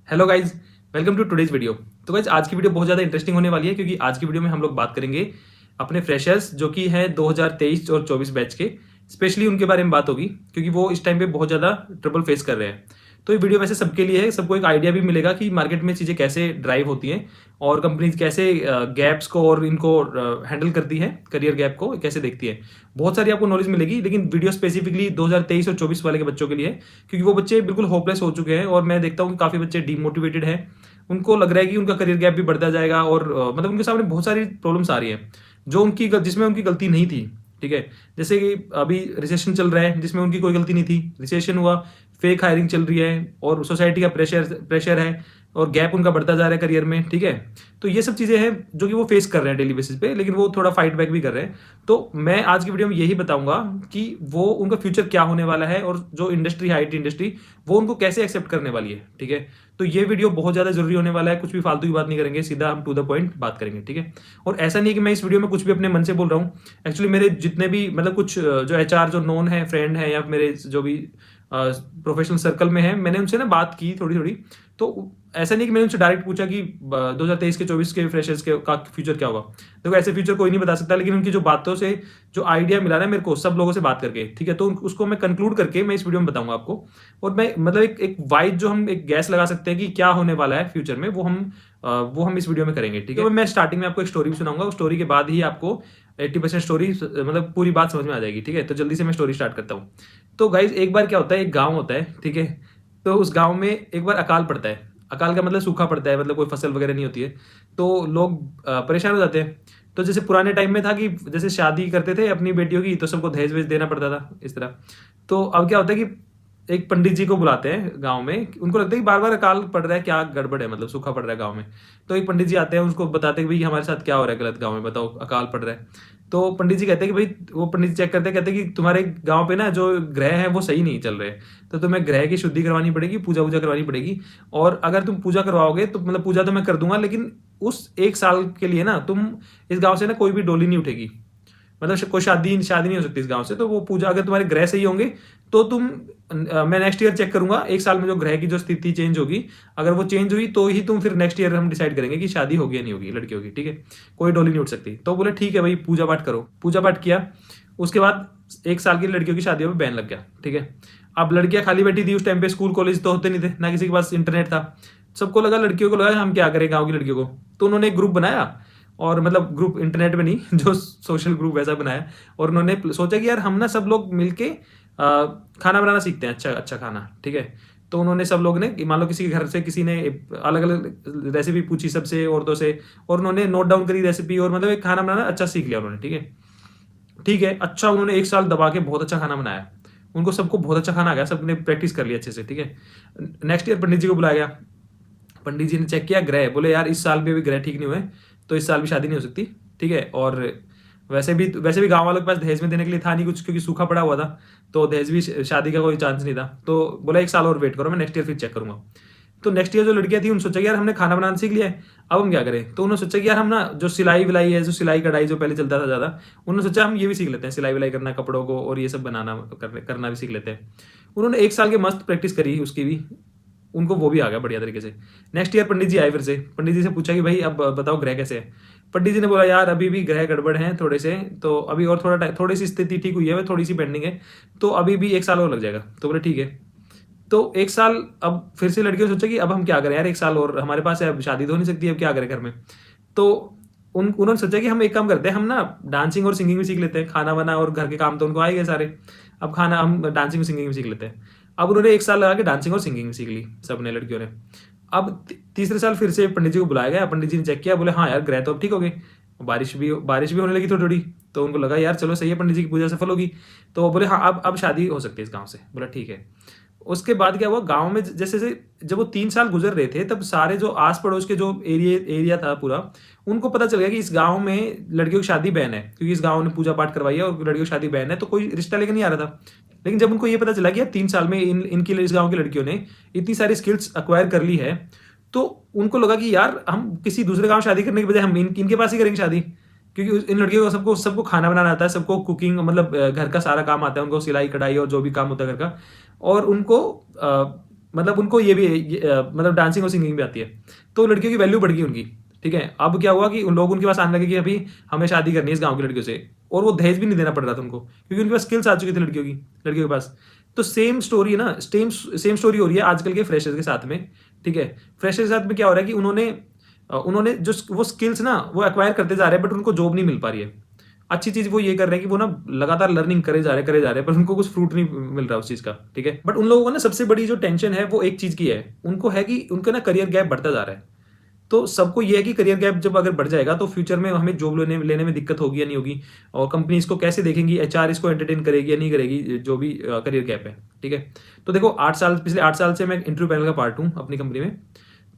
Hello guys, welcome to today's video. तो guys आज की वीडियो बहुत ज़्यादा इंटरेस्टिंग होने वाली है क्योंकि आज की वीडियो में हम लोग बात करेंगे अपने फ्रेशर्स जो कि हैं 2023 और 24 बैच के। स्पेशली उनके बारे में बात होगी क्योंकि वो इस टाइम पे बहुत ज़्यादा ट्रबल फेस कर रहे हैं। तो ये वीडियो वैसे सबके लिए है, सबको एक आइडिया भी मिलेगा कि मार्केट में चीज़ें कैसे ड्राइव होती हैं और कंपनीज कैसे गैप्स को और इनको हैंडल करती है, करियर गैप को कैसे देखती है। बहुत सारी आपको नॉलेज मिलेगी, लेकिन वीडियो स्पेसिफिकली 2023 और 24 वाले के बच्चों के लिए है क्योंकि वो बच्चे बिल्कुल होपलेस हो चुके हैं और मैं देखता हूँ कि काफ़ी बच्चे डीमोटिवेटेड हैं। उनको लग रहा है कि उनका करियर गैप भी बढ़ता जाएगा और मतलब उनके सामने बहुत सारी प्रॉब्लम्स आ रही हैं जो जिसमें उनकी गलती नहीं थी। ठीक है, जैसे कि अभी रिसेशन चल रहा है जिसमें उनकी कोई गलती नहीं थी, रिसेशन हुआ, फेक हायरिंग चल रही है और सोसाइटी का प्रेशर है और गैप उनका बढ़ता जा रहा है करियर में। ठीक है, तो ये सब चीज़ें हैं जो कि वो फेस कर रहे हैं डेली बेसिस पे, लेकिन वो थोड़ा फाइट बैक भी कर रहे हैं। तो मैं आज की वीडियो में यही बताऊंगा कि वो उनका फ्यूचर क्या होने वाला है और जो इंडस्ट्री है, आईटी इंडस्ट्री, वो उनको कैसे एक्सेप्ट करने वाली है। ठीक है, तो ये वीडियो बहुत ज़्यादा जरूरी होने वाला है, कुछ भी फालतू की बात नहीं करेंगे, सीधा हम टू द पॉइंट बात करेंगे। ठीक है, और ऐसा नहीं है कि मैं इस वीडियो में कुछ भी अपने मन से बोल रहा हूँ। एक्चुअली मेरे जितने भी मतलब कुछ जो एचआर जो नोन है, फ्रेंड है या मेरे जो भी प्रोफेशनल सर्कल में है, मैंने उनसे ना बात की थोड़ी थोड़ी। तो ऐसा नहीं कि मैंने उनसे डायरेक्ट पूछा कि 2023 के 24 के फ्रेशर्स के का फ्यूचर क्या होगा। देखो ऐसे फ्यूचर कोई नहीं बता सकता, लेकिन उनकी जो बातों से जो आइडिया मिला ना मेरे को सब लोगों से बात करके, ठीक है, तो उसको मैं कंक्लूड करके मैं इस वीडियो में बताऊंगा आपको। और मैं मतलब एक वाइड जो हम एक गैस लगा सकते हैं कि क्या होने वाला है फ्यूचर में, वो हम इस वीडियो में करेंगे। ठीक है, तो मैं स्टार्टिंग में आपको एक स्टोरी भी सुनाऊंगा, उस स्टोरी के बाद ही आपको 80% स्टोरी मतलब पूरी बात समझ में आ जाएगी। ठीक है, तो जल्दी से मैं स्टोरी स्टार्ट करता हूँ। तो गाइज एक बार क्या होता है, एक गाँव होता है, ठीक है, तो उस गाँव में एक बार अकाल पड़ता है। अकाल का मतलब सूखा पड़ता है, मतलब कोई फसल वगैरह नहीं होती है, तो लोग परेशान हो जाते हैं। तो जैसे पुराने टाइम में था कि जैसे शादी करते थे अपनी बेटियों की तो सबको दहेज वेज देना पड़ता था इस तरह। तो अब क्या होता है कि एक पंडित जी को बुलाते हैं गांव में, उनको लगता है कि बार बार अकाल पड़ रहा है, क्या गड़बड़ है, मतलब सूखा पड़ रहा है गांव में। तो एक पंडित जी आते हैं, उसको बताते हैं कि भाई हमारे साथ क्या हो रहा है गलत, गांव में बताओ अकाल पड़ रहा है। तो पंडित जी कहते हैं कि भाई, वो पंडित जी चेक करते हैं, कहते हैं कि तुम्हारे गांव पे ना जो ग्रह है वो सही नहीं चल रहे, तो तुम्हें ग्रह की शुद्धि करवानी पड़ेगी, पूजा वूजा करवानी पड़ेगी। और अगर तुम पूजा करवाओगे तो मतलब पूजा तो मैं कर दूंगा, लेकिन उस एक साल के लिए ना तुम इस गांव से ना कोई भी डोली नहीं उठेगी, मतलब कोई शादी शादी नहीं हो सकती इस गांव से। तो वो पूजा अगर तुम्हारे ग्रह सही होंगे तो मैं नेक्स्ट ईयर चेक करूंगा, एक साल में जो ग्रह की जो स्थिति चेंज होगी, अगर वो चेंज हुई तो ही तुम फिर नेक्स्ट ईयर हम डिसाइड करेंगे कि शादी होगी या नहीं होगी लड़कियों की। ठीक है, कोई डोली नहीं उठ सकती। तो बोले ठीक है भाई, पूजा पाठ करो। पूजा पाठ किया, उसके बाद एक साल की लड़कियों की शादियों में बैन लग गया। ठीक है, अब लड़कियां खाली बैठी थी उस टाइम पे, स्कूल कॉलेज तो होते नहीं थे, ना किसी के पास इंटरनेट था। सबको लगा, लड़कियों को लगा हम क्या करें गाँव की लड़कियों को। तो उन्होंने एक ग्रुप बनाया, और मतलब ग्रुप इंटरनेट में नहीं, जो सोशल ग्रुप वैसा बनाया। और उन्होंने सोचा कि यार हम ना सब लोग मिलके खाना बनाना सीखते हैं, अच्छा अच्छा खाना। ठीक है, तो उन्होंने सब लोग ने, मान लो किसी के घर से किसी ने अलग अलग रेसिपी पूछी सबसे, औरतों से, और उन्होंने नोट डाउन करी रेसिपी और मतलब एक खाना बनाना अच्छा सीख लिया उन्होंने। ठीक है, ठीक है, अच्छा, उन्होंने एक साल दबा के बहुत अच्छा खाना बनाया, उनको सबको बहुत अच्छा खाना आ गया, सबने प्रैक्टिस कर लिया अच्छे से। ठीक है, नेक्स्ट ईयर पंडित जी को बुलाया गया। पंडित जी ने चेक किया ग्रह, बोले यार इस साल भी अभी ग्रह ठीक नहीं हुए, तो इस साल भी शादी नहीं हो सकती। ठीक है, और वैसे भी गांव वालों के पास दहेज में देने के लिए था नहीं कुछ, क्योंकि सूखा पड़ा हुआ था, तो दहेज भी शादी का कोई चांस नहीं था। तो बोला एक साल और वेट करो, मैं नेक्स्ट ईयर फिर चेक करूंगा। तो नेक्स्ट ईयर जो लड़कियां थी उन्होंने सोचा कि यार हमने खाना बनाना सीख लिया है, अब हम क्या करें। तो उन्होंने सोचा कि यार हम ना जो सिलाई विलाई है, जो सिलाई कढ़ाई जो पहले चलता था ज़्यादा, उन्होंने सोचा हम ये भी सीख लेते हैं, सिलाई विलाई करना कपड़ों को, और ये सब बनाना करना भी सीख लेते हैं। उन्होंने एक साल के मस्त प्रैक्टिस करी उसकी भी, उनको वो भी आ गया बढ़िया तरीके से। नेक्स्ट ईयर पंडित जी आए, फिर से पंडित जी से पूछा कि भाई अब बताओ ग्रह कैसे है। पंडित जी ने बोला यार अभी भी ग्रह गड़बड़ हैं थोड़े से, तो अभी और थोड़ी सी स्थिति ठीक हुई है, थोड़ी सी पेंडिंग है, तो अभी भी एक साल और लग जाएगा। तो बोले ठीक है। तो एक साल, अब फिर से लड़कियों ने सोचा कि अब हम क्या करें यार, एक साल और हमारे पास है, अब शादी तो हो नहीं सकती, अब क्या करें घर में। तो उन्होंने सोचा कि हम एक काम करते हैं, हम ना डांसिंग और सिंगिंग भी सीख लेते हैं, खाना वाना और घर के काम तो उनको आएंगे सारे, अब खाना हम डांसिंग और सिंगिंग भी सीख लेते हैं। अब उन्होंने एक साल लगा के डांसिंग और सिंगिंग सीख ली सबने, लड़कियों ने। अब तीसरे साल फिर से पंडित जी को बुलाया गया, पंडित जी ने चेक किया, बोले हाँ यार ग्रह तो अब ठीक हो गए, बारिश भी होने लगी थोड़ी थोड़ी। तो उनको लगा यार चलो सही है, पंडित जी की पूजा सफल होगी। तो वो बोले हाँ अब शादी हो सकती है इस गाँव से। बोला ठीक है। उसके बाद क्या हुआ, गांव में जैसे जैसे जब वो 3 साल गुजर रहे थे, तब सारे जो आस पड़ोस के जो एरिया था पूरा, उनको पता चल गया कि इस गांव में लड़कियों की शादी बैन है, क्योंकि इस गांव ने पूजा पाठ करवाई है और लड़कियों की शादी बैन है, तो कोई रिश्ता लेकर नहीं आ रहा था। लेकिन जब उनको ये पता चला कि यार 3 साल में इनकी इस गाँव की लड़कियों ने इतनी सारी स्किल्स अक्वायर कर ली है, तो उनको लगा कि यार हम किसी दूसरे गाँव शादी करने के बजाय हम इनके पास ही करेंगे शादी, क्योंकि इन लड़कियों को सबको सबको खाना बनाना आता है, सबको कुकिंग मतलब घर का सारा काम आता है उनको, सिलाई कढ़ाई और जो भी काम होता है घर का। और उनको मतलब उनको ये भी मतलब डांसिंग और सिंगिंग भी आती है, तो लड़कियों की वैल्यू बढ़ गई उनकी। ठीक है, अब क्या हुआ कि उन लोग उनके पास आने लगे कि अभी हमें शादी करनी है इस गांव की लड़कियों से, और वो दहेज भी नहीं देना पड़ रहा था उनको, क्योंकि उनके पास स्किल्स आ चुकी थी लड़कियों के पास। तो सेम स्टोरी है ना, सेम स्टोरी हो रही है आजकल के फ्रेशर्स के साथ में। ठीक है, फ्रेशर्स के साथ में क्या हो रहा है कि उन्होंने जो वो स्किल्स ना वो एक्वायर करते जा रहे हैं, बट उनको जॉब नहीं मिल पा रही है। अच्छी चीज वो ये कर रहे हैं कि वो ना लगातार लर्निंग करे जा रहे हैं, पर उनको कुछ फ्रूट नहीं मिल रहा उस चीज का। ठीक है, बट उन लोगों को ना सबसे बड़ी जो टेंशन है वो एक चीज की है, उनको है कि उनका ना करियर गैप बढ़ता जा रहा है। तो सबको ये है कि करियर गैप जब अगर बढ़ जाएगा तो फ्यूचर में हमें जॉब लेने में दिक्कत होगी या नहीं होगी, और कंपनी इसको कैसे देखेंगी, एचआर इसको एंटरटेन करेगी या नहीं करेगी, जो भी करियर गैप है। ठीक है, तो देखो पिछले 8 साल से मैं इंटरव्यू पैनल का पार्ट हूँ अपनी कंपनी में।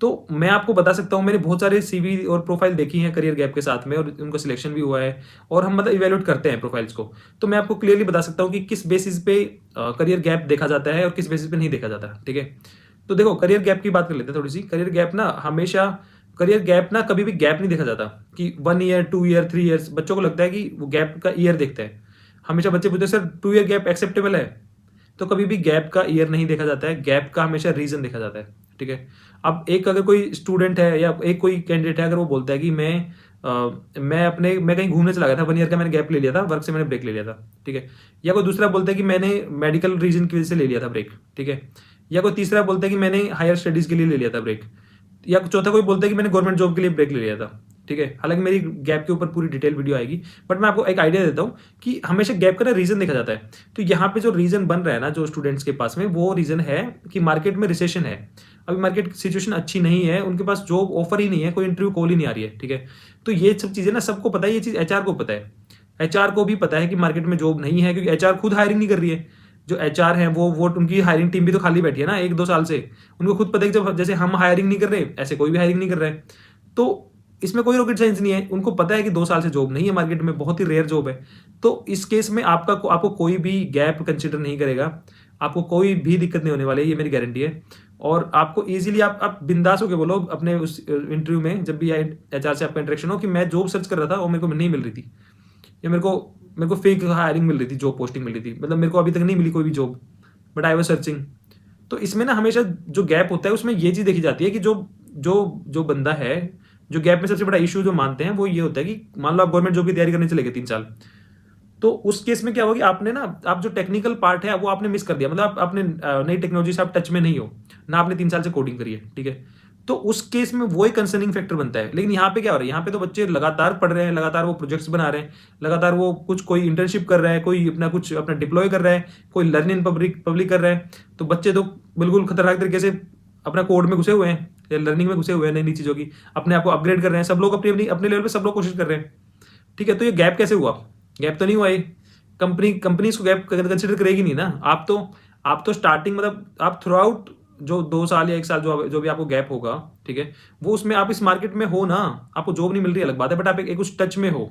तो मैं आपको बता सकता हूँ, मैंने बहुत सारे सीवी और प्रोफाइल देखी है करियर गैप के साथ में, और उनका सिलेक्शन भी हुआ है, और हम मतलब इवेल्युएट करते हैं प्रोफाइल्स को। तो मैं आपको क्लियरली बता सकता हूँ कि किस बेसिस पे करियर गैप देखा जाता है और किस बेसिस पे नहीं देखा जाता। ठीक है, तो देखो करियर गैप की बात कर लेते हैं थोड़ी सी। करियर गैप ना कभी भी गैप नहीं देखा जाता कि 1 ईयर, 2 ईयर, 3 ईयर्स। बच्चों को लगता है कि वो गैप का ईयर देखते हैं। हमेशा बच्चे पूछते हैं सर 2 ईयर गैप एक्सेप्टेबल है? तो कभी भी गैप का ईयर नहीं देखा जाता है, गैप का हमेशा रीजन देखा जाता है। ठीक है, अब एक अगर कोई स्टूडेंट है या एक कोई कैंडिडेट है, अगर वो बोलता है कि मैं कहीं घूमने चला गया था, 1 ईयर का मैंने गैप ले लिया था, वर्क से मैंने ब्रेक ले लिया था। ठीक है, या कोई दूसरा बोलता है कि मैंने मेडिकल रीजन की वजह से ले लिया था ब्रेक। ठीक है, या कोई तीसरा बोलता है कि मैंने हायर स्टडीज के लिए ले लिया था ब्रेक, या चौथा कोई बोलता है कि मैंने गवर्नमेंट जॉब के लिए ब्रेक ले लिया था। ठीक है, हालांकि मेरी गैप के ऊपर पूरी डिटेल वीडियो आएगी, बट मैं आपको एक आइडिया देता हूँ कि हमेशा गैप का ना रीजन देखा जाता है। तो यहाँ पे जो रीजन बन रहा है ना जो स्टूडेंट्स के पास में, वो रीजन है कि मार्केट में रिसेशन है, अभी मार्केट सिचुएशन अच्छी नहीं है, उनके पास जॉब ऑफर ही नहीं है, कोई इंटरव्यू कॉल ही नहीं आ रही है। ठीक है, तो ये सब चीजें ना सबको पता है, ये चीज एचआर को पता है। एचआर को भी पता है कि मार्केट में जॉब नहीं है, क्योंकि एचआर खुद हायरिंग नहीं कर रही है। जो एचआर है वो उनकी हायरिंग टीम भी तो खाली बैठी है ना 1-2 साल से। उनको खुद पता है कि जब जैसे हम हायरिंग नहीं कर रहे, ऐसे कोई भी हायरिंग नहीं कर रहा है। तो इसमें कोई रॉकेट साइंस नहीं है, उनको पता है कि 2 साल से जॉब नहीं है मार्केट में, बहुत ही रेयर जॉब है। तो इस केस में आपको कोई भी गैप कंसिडर नहीं करेगा, आपको कोई भी दिक्कत नहीं होने वाली है, ये मेरी गारंटी है। और आपको इजीली आप बिंदास होकर बोलो अपने उस इंटरव्यू में, जब भी एचआर से आपका इंटरेक्शन हो, कि मैं जॉब सर्च कर रहा था और मेरे को नहीं मिल रही थी, या मेरे को फेक हायरिंग मिल रही थी, जॉब पोस्टिंग मिल रही थी, मतलब मेरे को अभी तक नहीं मिली कोई भी job, but I was searching. तो इसमें ना हमेशा जो गैप होता है उसमें ये चीज देखी जाती है कि जो जो जो बंदा है, जो गैप में सबसे बड़ा इशू जो मानते हैं वो ये होता है कि मान लो आप गवर्नमेंट जॉब की तैयारी करने चले गए 3 साल, तो उस केस में क्या होगा कि आपने ना आप जो टेक्निकल पार्ट है वो आपने मिस कर दिया, मतलब आपने नई टेक्नोलॉजी से आप टच में नहीं हो ना, आपने 3 साल से कोडिंग करी है। ठीक है, तो उस केस में वो एक कंसर्निंग फैक्टर बनता है। लेकिन यहाँ पे क्या हो रहा है, यहाँ पे तो बच्चे लगातार पढ़ रहे हैं, लगातार वो प्रोजेक्ट्स बना रहे हैं, लगातार वो कोई इंटर्नशिप कर रहा है, कोई अपना डिप्लॉय कर रहा है, कोई लर्निंग पब्लिक कर रहा है। तो बच्चे तो बिल्कुल खतरनाक तरीके से अपना कोड में घुसे हुए हैं या लर्निंग में घुसे हुए हैं, नई नई चीजों की अपने आप को अपग्रेड कर रहे हैं। सब लोग अपने लेवल पे सब लोग कोशिश कर रहे हैं। ठीक है, तो ये गैप कैसे हुआ? गैप तो नहीं हुआ, ये कंपनी इसको गैप कंसिडर करेगी नहीं ना। आप तो स्टार्टिंग, मतलब आप थ्रू आउट जो 2 साल या 1 साल जो भी आपको गैप होगा, ठीक है, वो उसमें आप इस मार्केट में हो ना, आपको जॉब नहीं मिल रही अलग बात है, बट आप एक उस टच में हो,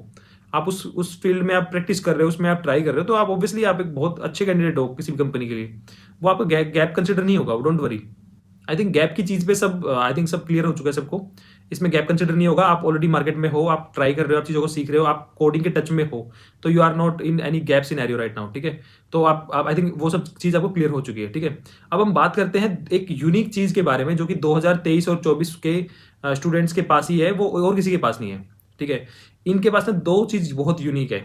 आप उस फील्ड में आप प्रैक्टिस कर रहे हो, उसमें आप ट्राई कर रहे हो, तो आप ऑब्वियसली आप एक बहुत अच्छे कैंडिडेट हो किसी भी कंपनी के लिए। वो आपको गैप कंसिडर नहीं होगा, don't worry. I think gap की चीज पे सब क्लियर हो चुका है सबको। इसमें गैप कंसिडर नहीं होगा, आप ऑलरेडी मार्केट में हो, आप ट्राई कर रहे हो, आप चीजों को सीख रहे हो, आप कोडिंग के टच में हो, तो you are not in any gap scenario right now. ठीक है, तो आप आई थिंक वो सब चीज आपको क्लियर हो चुकी है। ठीक है, अब हम बात करते हैं एक यूनिक चीज के बारे में जो कि 2023 और 24 के स्टूडेंट्स के पास ही है, वो और किसी के पास नहीं है। ठीक है, इनके पास ना 2 चीज बहुत यूनिक है।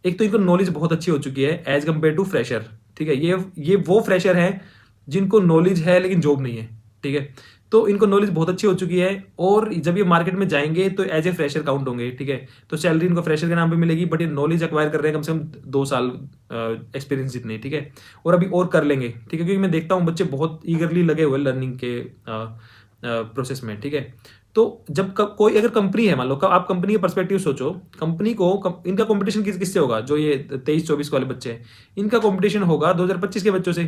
एक तो इनको नॉलेज बहुत अच्छी हो चुकी है एज कम्पेयर टू फ्रेशर। ठीक है, ये वो फ्रेशर है जिनको नॉलेज है लेकिन जॉब नहीं है। ठीक है, तो इनको नॉलेज बहुत अच्छी हो चुकी है, और जब ये मार्केट में जाएंगे तो एज ए फ्रेशर काउंट होंगे। ठीक है, तो सैलरी इनको फ्रेशर के नाम पे मिलेगी, बट ये नॉलेज एक्वायर कर रहे हैं कम से कम 2 साल एक्सपीरियंस जितने। ठीक है, और अभी और कर लेंगे। ठीक है, क्योंकि मैं देखता हूँ बच्चे बहुत ईगरली लगे हुए लर्निंग के प्रोसेस में। ठीक है, तो जब कोई अगर कंपनी है, मान लो आप कंपनी के पर्सपेक्टिव सोचो, कंपनी को इनका कंपटीशन किससे होगा? जो ये 23-24 वाले बच्चे हैं, इनका कंपटीशन होगा 2025 के बच्चों से,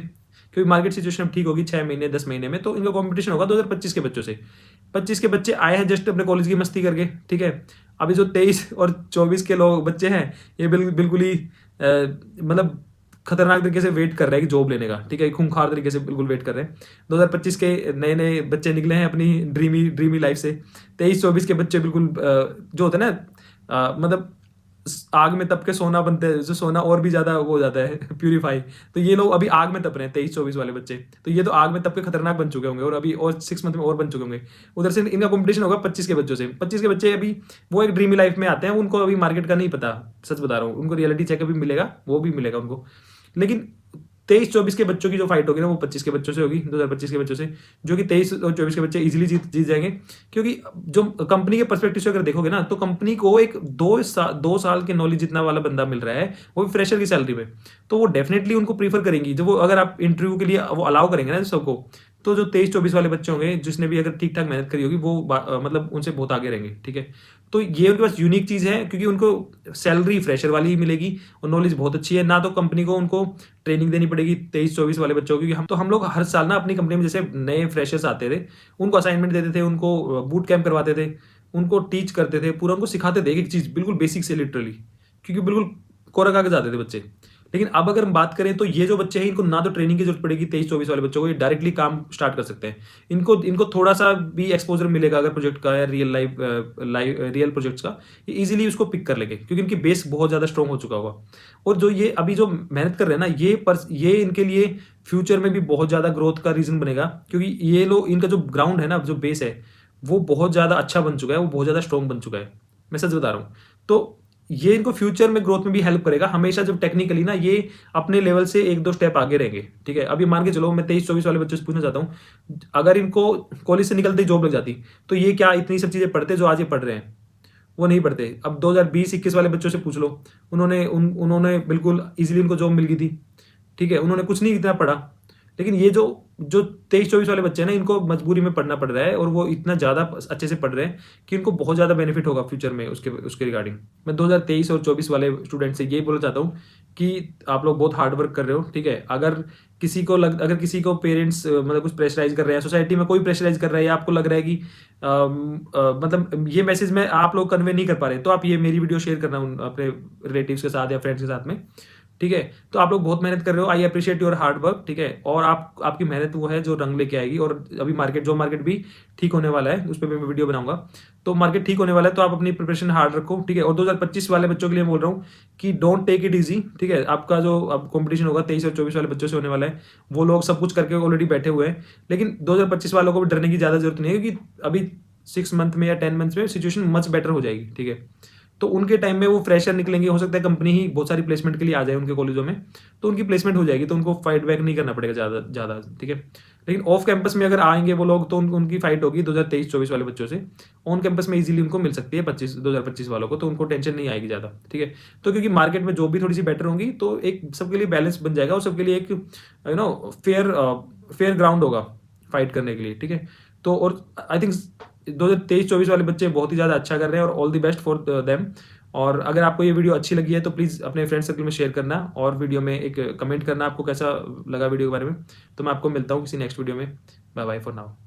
क्योंकि मार्केट सिचुएशन अब ठीक होगी 6 महीने 10 महीने में, तो इनका कंपटीशन होगा 2025 के बच्चों से। 25 के बच्चे आए हैं जस्ट अपने कॉलेज की मस्ती करके। ठीक है, अभी जो 23 और 24 के लोग बच्चे हैं, ये बिल्कुल ही मतलब खतरनाक तरीके से वेट कर रहे हैं कि जॉब लेने का। ठीक है, खूंखार तरीके से बिल्कुल वेट कर रहे हैं। 2025 के नए नए बच्चे निकले हैं अपनी ड्रीमी लाइफ से। 23-24 के बच्चे बिल्कुल जो होता है ना, मतलब आग में तप के सोना बनते हैं, जो सोना और भी ज्यादा वो हो जाता है प्यूरिफाई। तो ये लोग अभी आग में तप रहे हैं 23-24 वाले बच्चे। तो ये तो आग में तप के खतरनाक बन चुके होंगे, और अभी और 6 मंथ में और बन चुके होंगे। उधर से इनका कंपटीशन होगा 25 के बच्चों से। 25 के बच्चे अभी वो एक ड्रीमी लाइफ में आते हैं, उनको अभी मार्केट का नहीं पता, सच बता रहा हूँ। उनको रियलिटी चेक अभी मिलेगा, वो भी मिलेगा उनको। लेकिन 23-24 के बच्चों की जो फाइट होगी ना, वो 25 के बच्चों से होगी, 2025 के बच्चों से, जो कि 23 और 24 के बच्चे इजीली जीत जाएंगे। क्योंकि जो कंपनी के पर्सपेक्टिव से अगर देखोगे ना, तो कंपनी को एक 2 साल के नॉलेज जितना वाला बंदा मिल रहा है, वो भी फ्रेशर की सैलरी में। तो वो डेफिनेटली उनको प्रीफर करेंगी। जब वो, अगर आप इंटरव्यू के लिए वो अलाउ करेंगे ना सबको, तो जो 23-24 वाले बच्चे होंगे, जिसने भी अगर ठीक ठाक मेहनत करी होगी, वो मतलब उनसे बहुत आगे रहेंगे, ठीक है। तो ये उनके पास यूनिक चीज है, क्योंकि उनको सैलरी फ्रेशर वाली ही मिलेगी और नॉलेज बहुत अच्छी है। ना तो कंपनी को उनको ट्रेनिंग देनी पड़ेगी 23-24 वाले बच्चों की। हम लोग हर साल ना अपनी कंपनी में जैसे नए फ्रेशर्स आते थे, उनको असाइनमेंट देते थे, उनको बूट कैंप करवाते थे, उनको टीच करते थे, पूरा उनको सिखाते थे एक चीज बिल्कुल बेसिक से, लिटरली, क्योंकि बिल्कुल कोरा कागज आते थे बच्चे। लेकिन अब अगर हम बात करें, तो ये जो बच्चे हैं, इनको ना तो ट्रेनिंग की जरूरत पड़ेगी 23-24 वाले बच्चों को, ये डायरेक्टली काम स्टार्ट कर सकते हैं। इनको थोड़ा सा भी एक्सपोजर मिलेगा अगर प्रोजेक्ट का या रियल प्रोजेक्ट्स का, ये इजीली उसको पिक कर लेंगे, क्योंकि इनकी बेस बहुत ज्यादा स्ट्रॉन्ग हो चुका होगा। और जो ये अभी जो मेहनत कर रहे हैं ना, ये इनके लिए फ्यूचर में भी बहुत ज्यादा ग्रोथ का रीजन बनेगा, क्योंकि ये लोग, इनका जो ग्राउंड है ना, जो बेस है, वो बहुत ज्यादा अच्छा बन चुका है, वो बहुत ज्यादा स्ट्रॉन्ग बन चुका है। मैं सच बता रहा हूँ। तो ये इनको फ्यूचर में ग्रोथ में भी हेल्प करेगा हमेशा। जब टेक्निकली ना ये अपने लेवल से 1-2 स्टेप आगे रहेंगे, ठीक है। अभी मान के चलो, मैं 23-24 वाले बच्चों से पूछना चाहता हूँ, अगर इनको कॉलेज से निकलते ही जॉब लग जाती, तो ये क्या इतनी सब चीजें पढ़ते जो आज ये पढ़ रहे हैं? वो नहीं पढ़ते। अब 2020-21 वाले बच्चों से पूछ लो, उन्होंने बिल्कुल इजीली उनको जॉब मिल गई थी, ठीक है। उन्होंने कुछ नहीं इतना पढ़ा। लेकिन ये जो 23-24 वाले बच्चे हैं ना, इनको मजबूरी में पढ़ना पड़ रहा है, और वो इतना ज्यादा अच्छे से पढ़ रहे हैं कि इनको बहुत ज्यादा बेनिफिट होगा फ्यूचर में उसके रिगार्डिंग। मैं 2023 और 24 वाले स्टूडेंट से यही बोलना चाहता हूँ कि आप लोग बहुत हार्ड वर्क कर रहे हो, ठीक है। अगर किसी को पेरेंट्स मतलब कुछ प्रेशराइज कर रहे हैं, सोसाइटी में कोई प्रेशराइज कर रहा है, या आपको लग रहा है कि मतलब ये मैसेज में आप लोग कन्वे नहीं कर पा रहे, तो आप ये मेरी वीडियो शेयर करना अपने रिलेटिव्स के साथ या फ्रेंड्स के साथ में, ठीक है। तो आप लोग बहुत मेहनत कर रहे हो, I appreciate your hard work, ठीक है। और आपकी मेहनत वो है जो रंग लेके आएगी। और अभी मार्केट भी ठीक होने वाला है, उस पर मैं वीडियो बनाऊंगा। तो मार्केट ठीक होने वाला है, तो आप अपनी प्रिपरेशन हार्ड रखो, ठीक है। और 2025 वाले बच्चों के लिए बोल रहा हूँ कि डोंट टेक इट ईजी, ठीक है। आपका जो अब कॉम्पिटिशन होगा 23 और 24 वाले बच्चों से होने वाला है, वो लोग सब कुछ करके ऑलरेडी बैठे हुए हैं। लेकिन 2025 वालों को भी डरने की ज्यादा जरूरत नहीं है, क्योंकि अभी 6 मंथ में या 10 मंथ में सिचुएशन मच बेटर हो जाएगी, ठीक है। तो उनके टाइम में वो फ्रेशर निकलेंगे, हो सकता है कंपनी ही बहुत सारी प्लेसमेंट के लिए आ जाए उनके कॉलेजों में, तो उनकी प्लेसमेंट हो जाएगी, तो उनको फाइट बैक नहीं करना पड़ेगा ज़्यादा, ठीक है। लेकिन ऑफ कैंपस में अगर आएंगे वो लोग, तो उनकी फाइट होगी 2023-24 वाले बच्चों से। ऑन कैंपस में इजीली उनको मिल सकती है 2025 वालों को, तो उनको टेंशन नहीं आएगी ज़्यादा, ठीक है। तो क्योंकि मार्केट में जॉब भी थोड़ी सी बेटर होंगी, तो एक सबके लिए बैलेंस बन जाएगा, और सबके लिए एक फेयर ग्राउंड होगा फाइट करने के लिए, ठीक है। तो और आई थिंक 2023-24 वाले बच्चे बहुत ही ज़्यादा अच्छा कर रहे हैं, और all the best for them. और अगर आपको ये वीडियो अच्छी लगी है, तो प्लीज़ अपने फ्रेंड सर्कल में शेयर करना, और वीडियो में एक कमेंट करना आपको कैसा लगा वीडियो के बारे में। तो मैं आपको मिलता हूँ किसी नेक्स्ट वीडियो में। Bye bye for now.